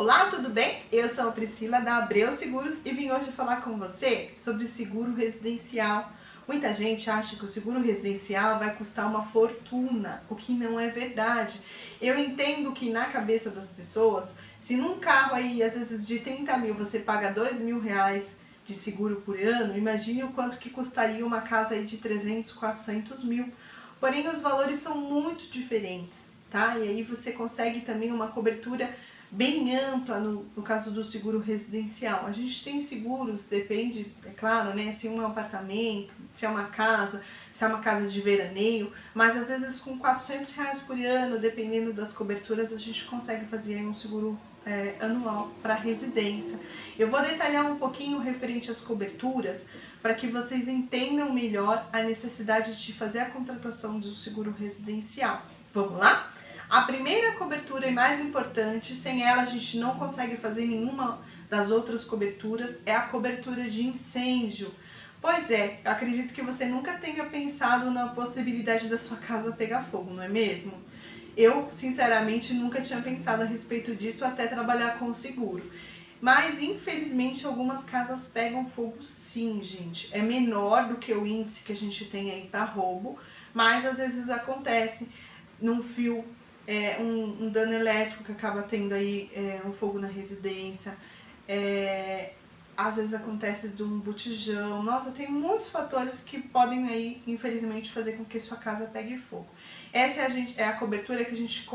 Olá, tudo bem? Eu sou a Priscila da Abreu Seguros e vim hoje falar com você sobre seguro residencial. Muita gente acha que o seguro residencial vai custar uma fortuna, o que não é verdade. Eu entendo que na cabeça das pessoas, se num carro aí, às vezes de 30 mil, você paga R$ 2.000 de seguro por ano, imagine o quanto que custaria uma casa aí de 300, 400 mil. Porém, os valores são muito diferentes, tá? E aí você consegue também uma cobertura bem ampla no caso do seguro residencial. A gente tem seguros, depende, é claro, né, se é um apartamento, se é uma casa, se é uma casa de veraneio, mas às vezes com R$ 400 por ano, dependendo das coberturas, a gente consegue fazer um seguro anual para residência. Eu vou detalhar um pouquinho referente às coberturas para que vocês entendam melhor a necessidade de fazer a contratação do seguro residencial. Vamos lá? A primeira cobertura e mais importante, sem ela a gente não consegue fazer nenhuma das outras coberturas, é a cobertura de incêndio. Pois é, eu acredito que você nunca tenha pensado na possibilidade da sua casa pegar fogo, não é mesmo? Eu, sinceramente, nunca tinha pensado a respeito disso até trabalhar com o seguro. Mas, infelizmente, algumas casas pegam fogo sim, gente. É menor do que o índice que a gente tem aí para roubo, mas às vezes acontece num fio, um dano elétrico que acaba tendo aí um fogo na residência, às vezes acontece de um botijão. Nossa, tem muitos fatores que podem aí, infelizmente, fazer com que sua casa pegue fogo. Essa é a cobertura que a gente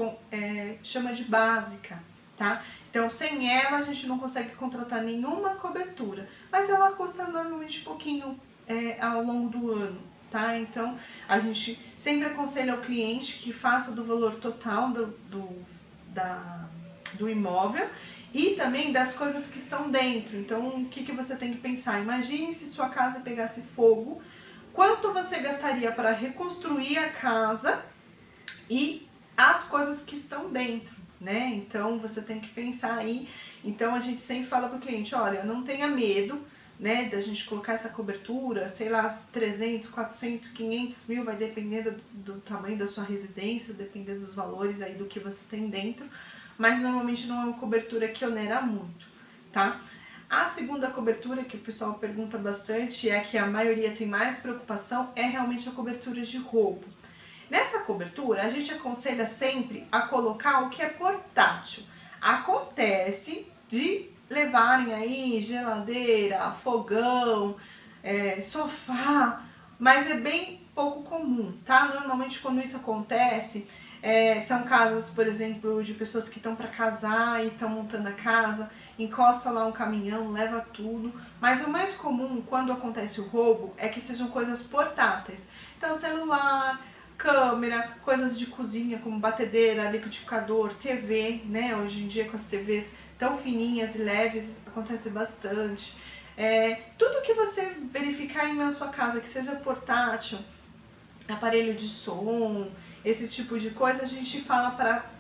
chama de básica, tá? Então, sem ela, a gente não consegue contratar nenhuma cobertura, mas ela custa normalmente um pouquinho ao longo do ano, tá? Então, a gente sempre aconselha ao cliente que faça do valor total do imóvel e também das coisas que estão dentro. Então, o que você tem que pensar? Imagine se sua casa pegasse fogo, quanto você gastaria para reconstruir a casa e as coisas que estão dentro, né? Então, você tem que pensar aí. Então, a gente sempre fala para o cliente, olha, não tenha medo, né, da gente colocar essa cobertura, sei lá, 300, 400, 500 mil, vai depender do tamanho da sua residência, depender dos valores aí do que você tem dentro, mas normalmente não é uma cobertura que onera muito, tá? A segunda cobertura que o pessoal pergunta bastante, é que a maioria tem mais preocupação, é realmente a cobertura de roubo. Nessa cobertura, a gente aconselha sempre a colocar o que é portátil. Acontece de levarem aí geladeira, fogão, sofá, mas é bem pouco comum, tá? Normalmente quando isso acontece, são casas, por exemplo, de pessoas que estão para casar e estão montando a casa, encosta lá um caminhão, leva tudo, mas o mais comum quando acontece o roubo é que sejam coisas portáteis. Então, celular, câmera, coisas de cozinha como batedeira, liquidificador, TV, né? Hoje em dia com as TVs tão fininhas e leves acontece bastante. Tudo que você verificar aí na sua casa que seja portátil, aparelho de som, esse tipo de coisa, a gente fala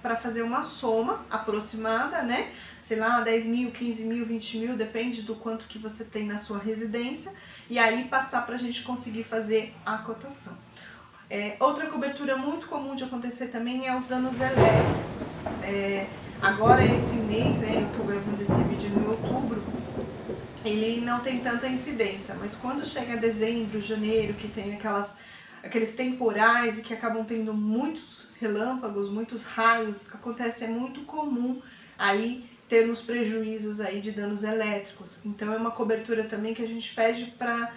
para fazer uma soma aproximada, né? Sei lá, 10 mil, 15 mil, 20 mil, depende do quanto que você tem na sua residência, e aí passar para a gente conseguir fazer a cotação. Outra cobertura muito comum de acontecer também é os danos elétricos. Agora esse mês, né, eu estou gravando esse vídeo em outubro, ele não tem tanta incidência, mas quando chega dezembro, janeiro, que tem aqueles temporais e que acabam tendo muitos relâmpagos, muitos raios, é muito comum aí termos prejuízos aí de danos elétricos. Então é uma cobertura também que a gente pede para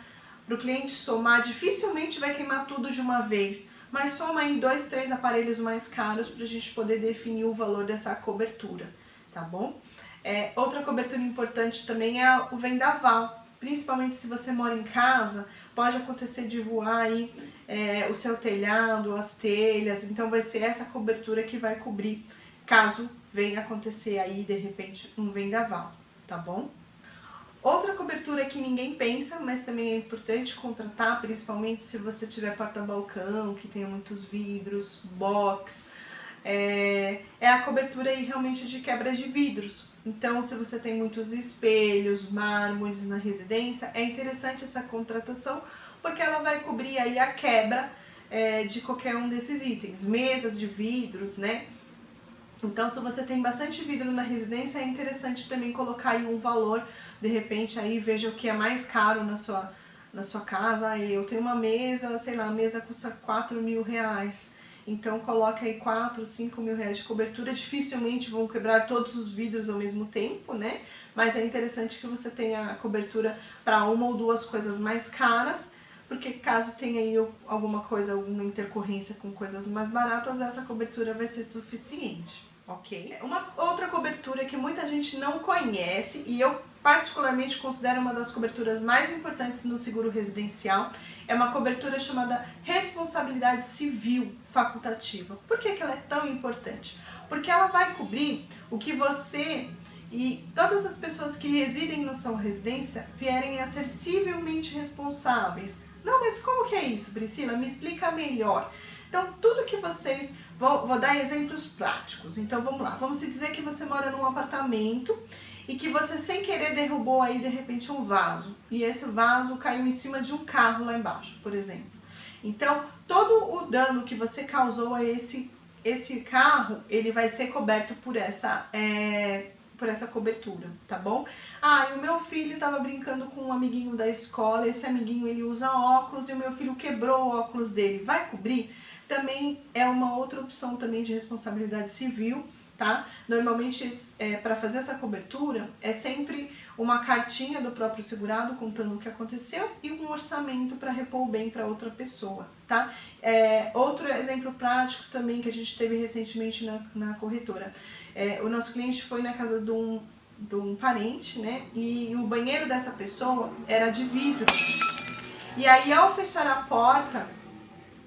o cliente somar. Dificilmente vai queimar tudo de uma vez, mas soma aí 2, 3 aparelhos mais caros para a gente poder definir o valor dessa cobertura, tá bom? Outra cobertura importante também é o vendaval, principalmente se você mora em casa, pode acontecer de voar aí o seu telhado, as telhas, então vai ser essa cobertura que vai cobrir caso venha acontecer aí de repente um vendaval, tá bom? Outra cobertura que ninguém pensa, mas também é importante contratar, principalmente se você tiver porta-balcão, que tenha muitos vidros, box, é a cobertura aí realmente de quebra de vidros. Então, se você tem muitos espelhos, mármores na residência, é interessante essa contratação, porque ela vai cobrir aí a quebra de qualquer um desses itens. Mesas de vidros, né? Então, se você tem bastante vidro na residência, é interessante também colocar aí um valor, de repente aí veja o que é mais caro na sua casa. Aí eu tenho uma mesa, sei lá, a mesa custa 4 mil reais. Então coloca aí 4, 5 mil reais de cobertura. Dificilmente vão quebrar todos os vidros ao mesmo tempo, né? Mas é interessante que você tenha a cobertura para uma ou duas coisas mais caras, porque caso tenha aí alguma coisa, alguma intercorrência com coisas mais baratas, essa cobertura vai ser suficiente, ok? Uma outra cobertura que muita gente não conhece, e eu particularmente considero uma das coberturas mais importantes no seguro residencial, é uma cobertura chamada responsabilidade civil facultativa. Por que ela é tão importante? Porque ela vai cobrir o que você e todas as pessoas que residem na sua residência vierem a ser civilmente responsáveis. Não, mas como que é isso, Priscila? Me explica melhor. Então, tudo que vocês... Vou dar exemplos práticos. Então, vamos lá. Vamos dizer que você mora num apartamento e que você, sem querer, derrubou aí, de repente, um vaso. E esse vaso caiu em cima de um carro lá embaixo, por exemplo. Então, todo o dano que você causou a esse carro, ele vai ser coberto por essa cobertura, tá bom? Ah, e o meu filho estava brincando com um amiguinho da escola, esse amiguinho ele usa óculos e o meu filho quebrou o óculos dele, vai cobrir? Também é uma outra opção também de responsabilidade civil, tá? Normalmente, para fazer essa cobertura, é sempre uma cartinha do próprio segurado contando o que aconteceu e um orçamento para repor o bem para outra pessoa, tá? Outro exemplo prático também que a gente teve recentemente na corretora. O nosso cliente foi na casa de um parente, né? E o banheiro dessa pessoa era de vidro. E aí, ao fechar a porta,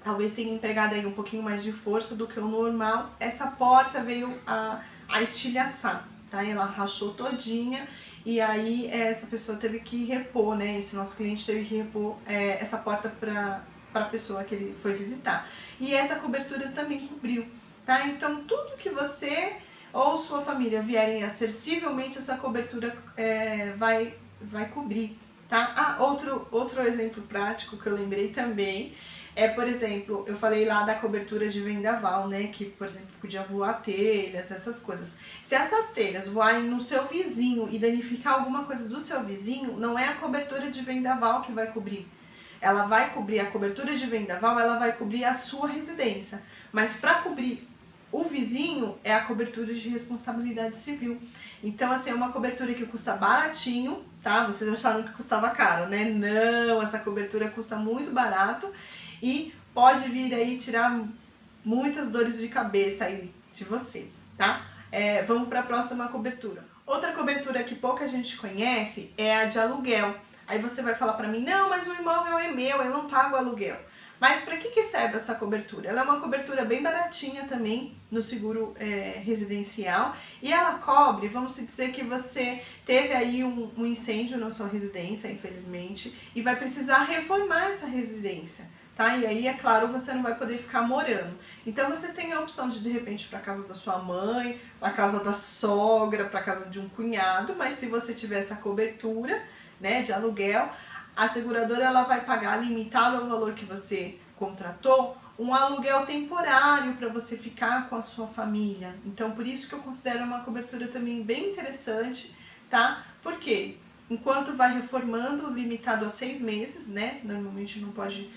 talvez tenha empregado aí um pouquinho mais de força do que o normal, essa porta veio a estilhaçar, tá? Ela rachou todinha e aí essa pessoa teve que repor, né? Esse nosso cliente teve que repor essa porta para a pessoa que ele foi visitar. E essa cobertura também cobriu, tá? Então, tudo que você ou sua família vierem a ser civilmente, essa cobertura vai cobrir, tá? Outro exemplo prático que eu lembrei também por exemplo, eu falei lá da cobertura de vendaval, né? Que, por exemplo, podia voar telhas, essas coisas. Se essas telhas voarem no seu vizinho e danificar alguma coisa do seu vizinho, não é a cobertura de vendaval que vai cobrir. Ela vai cobrir a cobertura de vendaval, ela vai cobrir a sua residência. Mas para cobrir o vizinho é a cobertura de responsabilidade civil. Então, assim, é uma cobertura que custa baratinho, tá? Vocês acharam que custava caro, né? Não, essa cobertura custa muito barato e pode vir aí tirar muitas dores de cabeça aí de você, tá? Vamos para a próxima cobertura. Outra cobertura que pouca gente conhece é a de aluguel. Aí você vai falar para mim, não, mas o imóvel é meu, eu não pago aluguel. Mas para que serve essa cobertura? Ela é uma cobertura bem baratinha também no seguro residencial e ela cobre, vamos dizer que você teve aí um incêndio na sua residência, infelizmente, e vai precisar reformar essa residência. Tá? E aí, é claro, você não vai poder ficar morando. Então, você tem a opção de repente, ir para casa da sua mãe, para casa da sogra, para casa de um cunhado, mas se você tiver essa cobertura, né, de aluguel, a seguradora ela vai pagar limitado ao valor que você contratou, um aluguel temporário para você ficar com a sua família. Então, por isso que eu considero uma cobertura também bem interessante, tá? Por quê? Enquanto vai reformando, limitado a 6 meses, né? Normalmente não pode...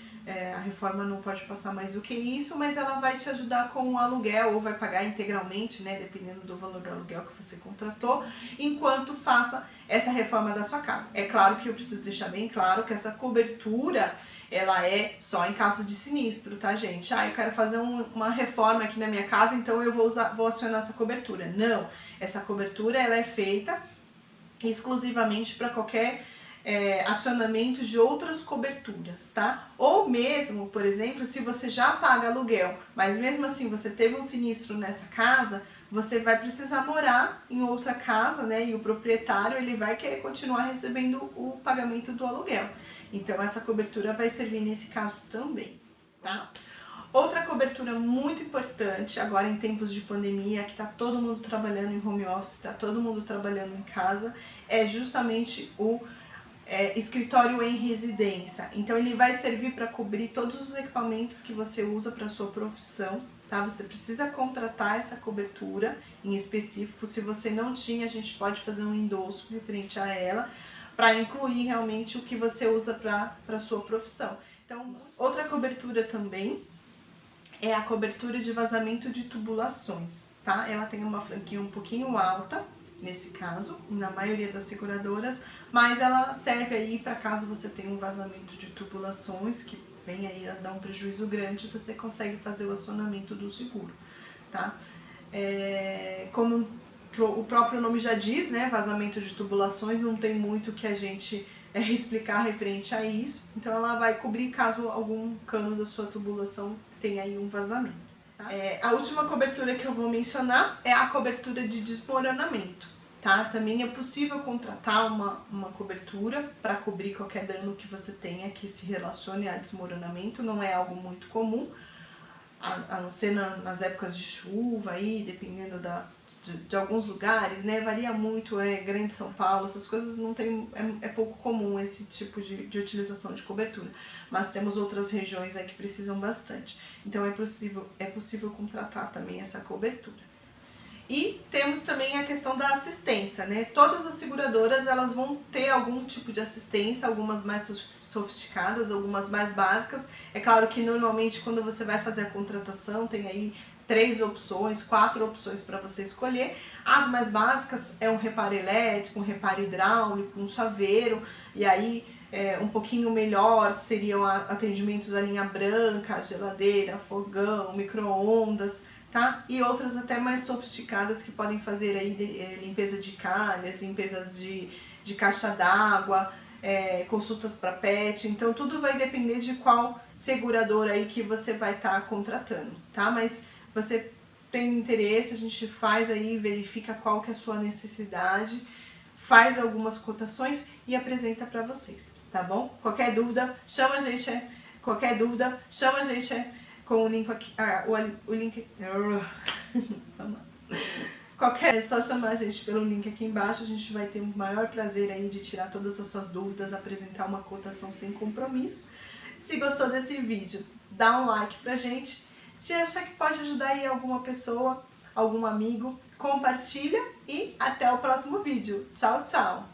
a reforma não pode passar mais do que isso, mas ela vai te ajudar com o aluguel ou vai pagar integralmente, né, dependendo do valor do aluguel que você contratou, enquanto faça essa reforma da sua casa. É claro que eu preciso deixar bem claro que essa cobertura, ela é só em caso de sinistro, tá, gente? Ah, eu quero fazer uma reforma aqui na minha casa, então eu vou acionar essa cobertura. Não, essa cobertura ela é feita exclusivamente para qualquer acionamento de outras coberturas, tá? Ou mesmo, por exemplo, se você já paga aluguel, mas mesmo assim você teve um sinistro nessa casa, você vai precisar morar em outra casa, né? E o proprietário, ele vai querer continuar recebendo o pagamento do aluguel. Então, essa cobertura vai servir nesse caso também, tá? Outra cobertura muito importante, agora em tempos de pandemia, que tá todo mundo trabalhando em home office, tá todo mundo trabalhando em casa, é justamente escritório em residência. Então ele vai servir para cobrir todos os equipamentos que você usa para sua profissão, tá? Você precisa contratar essa cobertura em específico. Se você não tinha, a gente pode fazer um endosso referente a ela, para incluir realmente o que você usa para sua profissão. Então, outra cobertura também é a cobertura de vazamento de tubulações, tá? Ela tem uma franquia um pouquinho alta, nesse caso, na maioria das seguradoras, mas ela serve aí para caso você tenha um vazamento de tubulações que vem aí a dar um prejuízo grande, você consegue fazer o acionamento do seguro, tá? Como o próprio nome já diz, né, vazamento de tubulações, não tem muito que a gente explicar referente a isso, então ela vai cobrir caso algum cano da sua tubulação tenha aí um vazamento. Tá? A última cobertura que eu vou mencionar é a cobertura de desmoronamento. Tá? Também é possível contratar uma cobertura para cobrir qualquer dano que você tenha que se relacione a desmoronamento, não é algo muito comum, a não ser nas épocas de chuva, aí, dependendo de alguns lugares, né? Varia muito, Grande São Paulo, essas coisas não tem, é pouco comum esse tipo de utilização de cobertura, mas temos outras regiões aí que precisam bastante, então é possível contratar também essa cobertura. E temos também a questão da assistência, né? Todas as seguradoras elas vão ter algum tipo de assistência, algumas mais sofisticadas, algumas mais básicas. É claro que normalmente quando você vai fazer a contratação tem aí 3 opções, 4 opções para você escolher. As mais básicas é um reparo elétrico, um reparo hidráulico, um chaveiro, e aí um pouquinho melhor seriam atendimentos à linha branca, geladeira, fogão, micro-ondas, tá? E outras até mais sofisticadas que podem fazer aí limpeza de calhas, limpezas de caixa d'água, consultas para pet. Então tudo vai depender de qual seguradora aí que você vai estar contratando, tá? Mas você tem interesse, a gente faz aí, verifica qual que é a sua necessidade, faz algumas cotações e apresenta para vocês, tá bom? Qualquer dúvida, chama a gente, com o link aqui, o link, vamos lá. É só chamar a gente pelo link aqui embaixo, a gente vai ter o maior prazer aí de tirar todas as suas dúvidas, apresentar uma cotação sem compromisso. Se gostou desse vídeo, dá um like pra gente. Se achar que pode ajudar aí alguma pessoa, algum amigo, compartilha e até o próximo vídeo. Tchau, tchau!